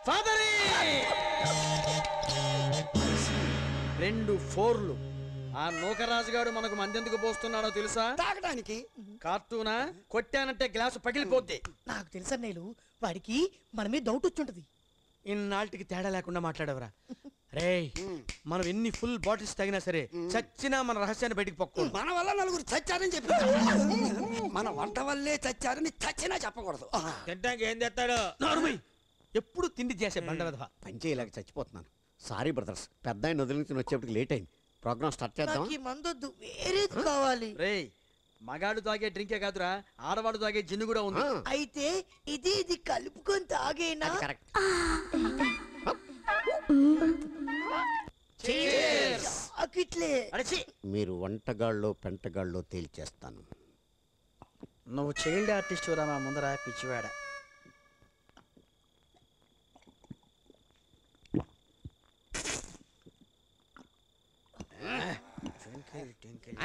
ఫాదరీ 2 4లు. ఆ నూకరాజుగాడు మనకు మందెందుకు పోస్తున్నాడో తెలుసా? తాగడానికి. కార్టూనా? కొట్టానంటే గ్లాసు పగిలిపోద్ది. నాకు తెలుసా నేలు, వాడికి మన మీద డౌట్ వచ్చుంటది. ఇన్నాళ్ళకి తేడా లేకుండా మాట్లాడవరా? రే, మనం ఎన్ని ఫుల్ బాటిల్స్ తాగినా సరే చచ్చినా మన రహస్యాన్ని బయటికి పొక్కు. మన వల్ల నలుగురు చచ్చారని చెప్పి మన వంట వల్లే చచ్చారని చచ్చినా చెప్పకూడదు. తింటానికి ఏం తెస్తాడు? ఎప్పుడు తిండి చేసే బండ విధవ. పని చేయలేక చచ్చిపోతున్నాను. సారీ బ్రదర్స్, పెద్ద ఆయన వదిలి నుంచి వచ్చేప్పటికి లేట్ అయింది. ప్రోగ్రామ్ స్టార్ట్ చేద్దాం. నాకు ఈ మందొద్దు, వేరేది కావాలి. రేయ్, మగాడు తాగే డ్రింకే కాదురా, ఆడవాడు తాగే జిన్ను కూడా ఉంది. అయితే ఇది కలుపుకొని తాగేనా? కరెక్ట్. అకిట్లే. మీరు వంటగాళ్ళో పెంటగాళ్ళో తేల్చేస్తాను. నువ్వు చైల్డ్ ఆర్టిస్ట్ రా మా ముందర పిచ్చివాడ.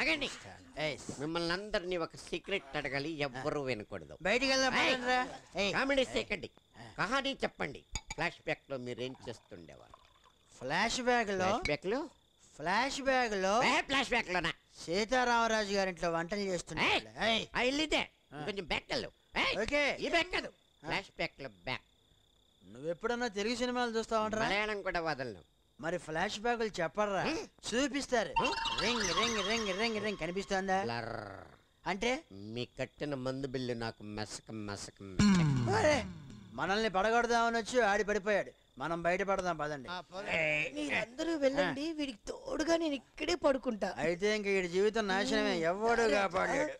ఆగండి, మిమ్మల్ని అందరినీ ఒక సీక్రెట్ అడగాలి, ఎవ్వరూ వినకూడదు. బయటికి కామెడీ సేకండి, కహానీ చెప్పండి. ఫ్లాష్ బ్యాక్ లో మీరేం చేస్తుండేవారు? ఫ్లాష్ బ్యాగ్ లో ఫ్లాష్ బ్యాక్ లోనా? సీతారామరాజు గారింట్లో వంటలు చేస్తున్నాడు. ఆ ఇల్లుదే, కొంచెం బ్యాక్ వెళ్ళు. ఓకే, ఈ బ్యాక్ కాదు, ఫ్లాష్ బ్యాక్ లో బ్యాక్. నువ్వెప్పుడన్నా తెలుగు సినిమాలు చూస్తావంటరా? మలయాళం కూడా వదలను. మరి ఫ్లాష్ బ్యాగులు చెప్పరా, చూపిస్తారు. Ring ring ring ring ring కనిపిస్తుందా? అంటే మీ కట్టిన మందు బిల్లు నాకు మెసక మెసక. మనల్ని పడగొడదామని వచ్చి ఆడి పడిపోయాడు. మనం బయట పడదాం పదండి. మీరందరూ వెళ్ళండి, వీడికి తోడుగా నేను ఇక్కడే పడుకుంటా. అయితే ఇంక వీడి జీవితం నాశనమే, ఎవడు కాపాడాడు.